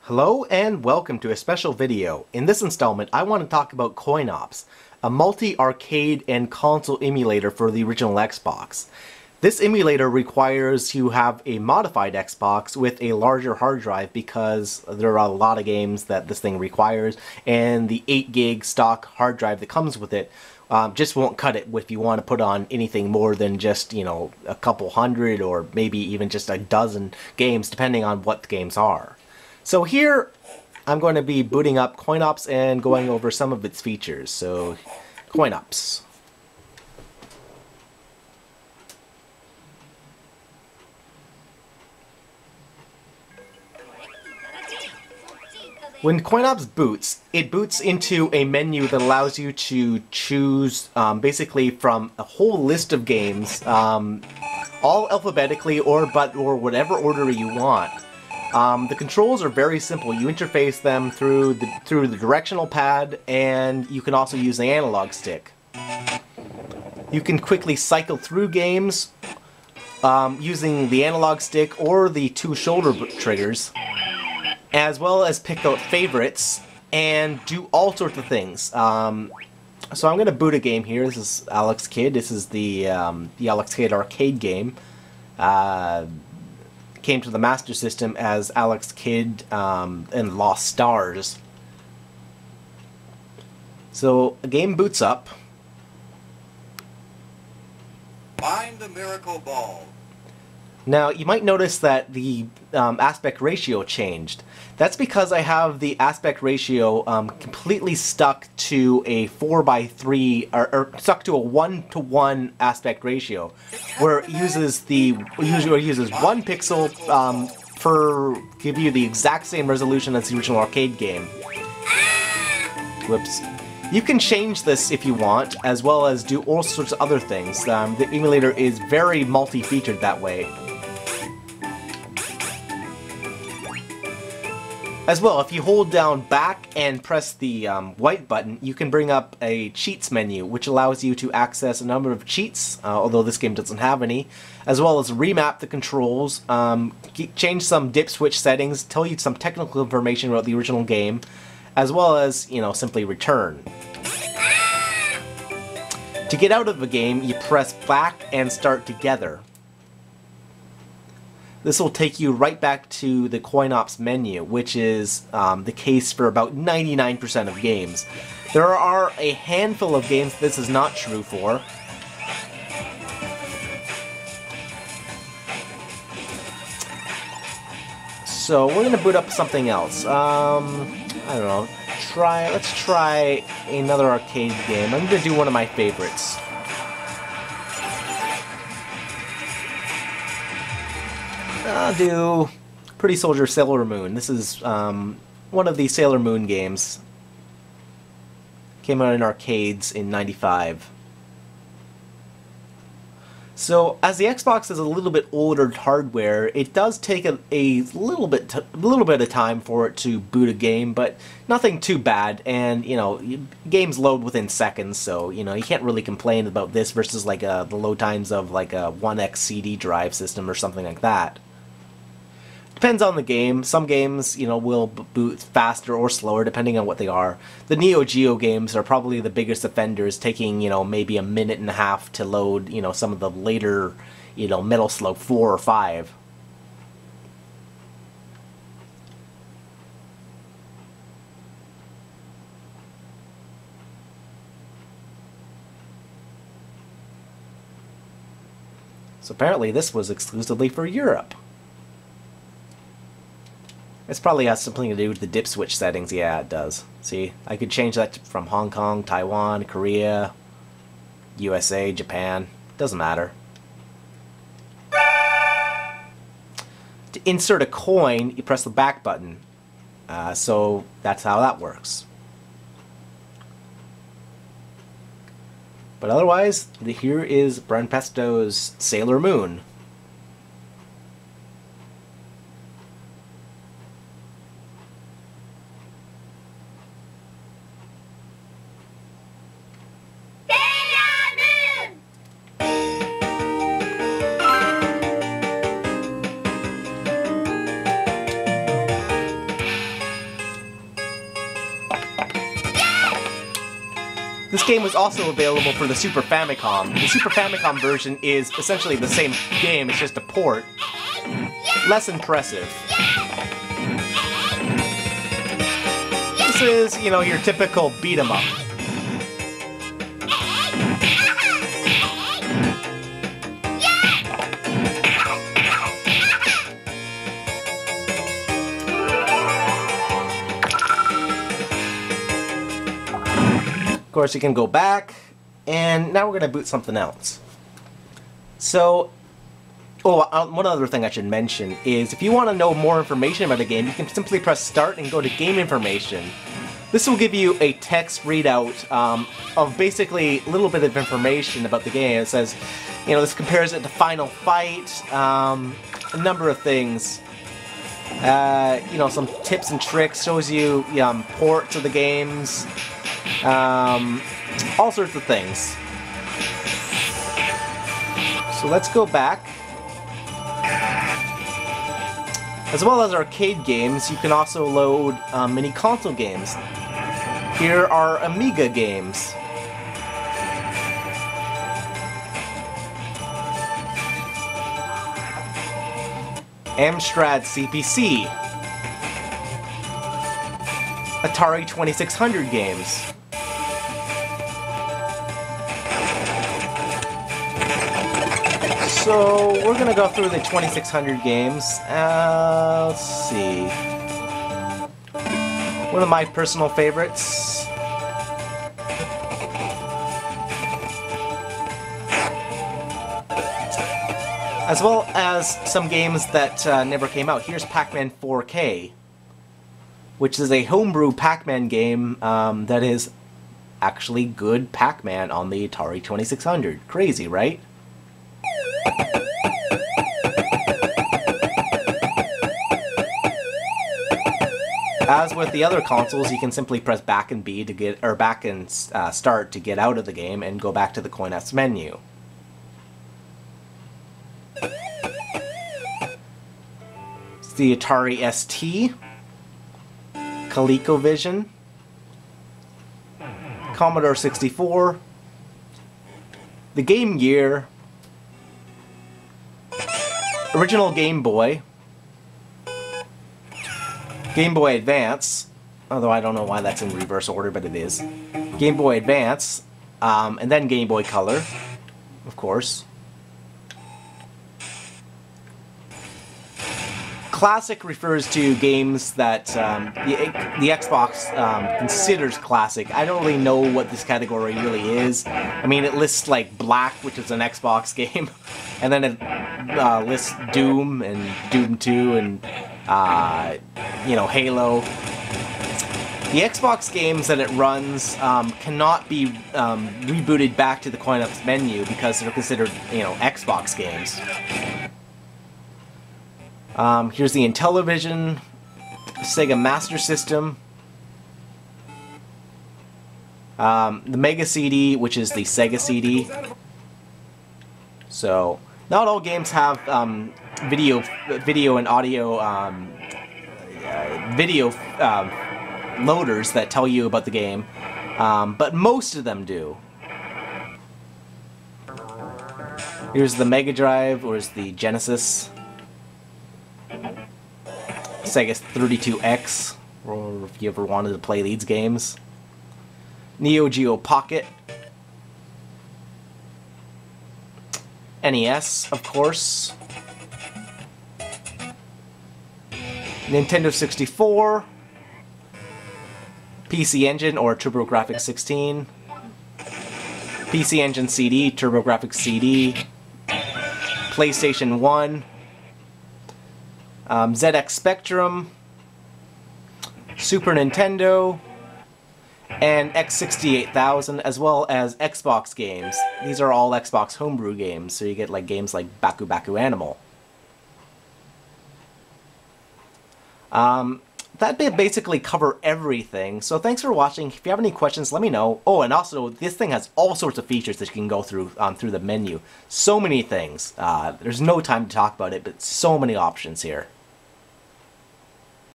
Hello and welcome to a special video. In this installment, I want to talk about CoinOps, a multi-arcade and console emulator for the original Xbox. This emulator requires you have a modified Xbox with a larger hard drive because there are a lot of games that this thing requires, and the 8 gig stock hard drive that comes with it just won't cut it if you want to put on anything more than just, a couple hundred or maybe even just a dozen games, depending on what the games are. So here, I'm going to be booting up CoinOps and going over some of its features. So, CoinOps. When CoinOps boots, it boots into a menu that allows you to choose basically from a whole list of games, all alphabetically or whatever order you want. The controls are very simple. You interface them through the directional pad, and you can also use the analog stick. You can quickly cycle through games using the analog stick or the 2 shoulder triggers, as well as pick out favorites and do all sorts of things. So I'm going to boot a game here. This is Alex Kidd. This is the Alex Kidd arcade game. Came to the Master System as Alex Kidd and Lost Stars. So a game boots up. Find the miracle ball. Now you might notice that the aspect ratio changed. That's because I have the aspect ratio completely stuck to a 4:3 or stuck to a 1:1 aspect ratio, where it uses uses 1 pixel for give you the exact same resolution as the original arcade game. Whoops. You can change this if you want, as well as do all sorts of other things. The emulator is very multi-featured that way. As well, if you hold down back and press the white button, you can bring up a cheats menu, which allows you to access a number of cheats, although this game doesn't have any, as well as remap the controls, change some dip switch settings, tell you some technical information about the original game, as well as, simply return. To get out of a game, you press back and start together. This will take you right back to the CoinOps menu, which is the case for about 99% of games. There are a handful of games this is not true for. So we're going to boot up something else. I don't know. Let's try another arcade game. I'm going to do one of my favorites. I'll do Pretty Soldier Sailor Moon. This is one of the Sailor Moon games. Came out in arcades in '95. So, as the Xbox is a little bit older hardware, it does take a little bit of time for it to boot a game, but nothing too bad. And games load within seconds, so you can't really complain about this versus like the load times of like a 1X CD drive system or something like that. Depends on the game. Some games, will boot faster or slower depending on what they are. The Neo Geo games are probably the biggest offenders, taking, maybe a minute and a half to load, some of the later, Metal Slug 4 or 5. So apparently this was exclusively for Europe. This probably has something to do with the dip switch settings. Yeah, it does. See, I could change that from Hong Kong, Taiwan, Korea, USA, Japan. Doesn't matter. To insert a coin, you press the back button. So that's how that works. But otherwise, here is Brian Pesto's Sailor Moon. This game was also available for the Super Famicom. The Super Famicom version is essentially the same game, it's just a port. Less impressive. This is, you know, your typical beat 'em up. Of course, you can go back, and now we're going to boot something else. So, one other thing I should mention is if you want to know more information about a game, you can simply press Start and go to Game Information. This will give you a text readout of basically a little bit of information about the game. It says, you know, this compares it to Final Fight, a number of things. You know, some tips and tricks, shows you ports of the games. All sorts of things. So let's go back. As well as arcade games, you can also load mini console games. Here are Amiga games. Amstrad CPC. Atari 2600 games. So, we're gonna go through the 2600 games. Let's see. One of my personal favorites. As well as some games that never came out. Here's Pac-Man 4K, which is a homebrew Pac-Man game that is actually good Pac-Man on the Atari 2600. Crazy, right? As with the other consoles, you can simply press back and B to get, or back and start to get out of the game and go back to the CoinOps menu. It's the Atari ST, ColecoVision, Commodore 64, the Game Gear, original Game Boy, Game Boy Advance, although I don't know why that's in reverse order, but it is. Game Boy Advance, and then Game Boy Color, of course. Classic refers to games that the Xbox considers classic. I don't really know what this category really is. I mean, it lists like Black, which is an Xbox game, and then it lists Doom and Doom 2 and you know, Halo. The Xbox games that it runs cannot be rebooted back to the CoinOps menu because they're considered, you know, Xbox games. Here's the Intellivision, Sega Master System, the Mega CD, which is the Sega CD. So, not all games have video and audio video loaders that tell you about the game, but most of them do. Here's the Mega Drive, or is the Genesis, Sega 32X, or if you ever wanted to play these games, Neo Geo Pocket, NES, of course, Nintendo 64, PC Engine or TurboGrafx 16, PC Engine CD, TurboGrafx CD, PlayStation 1, ZX Spectrum, Super Nintendo, and X68000, as well as Xbox games. These are all Xbox homebrew games, so you get like games like Baku Baku Animal. That basically cover everything, so thanks for watching. If you have any questions, let me know. Oh, and also, this thing has all sorts of features that you can go through through the menu. So many things. There's no time to talk about it, but so many options here.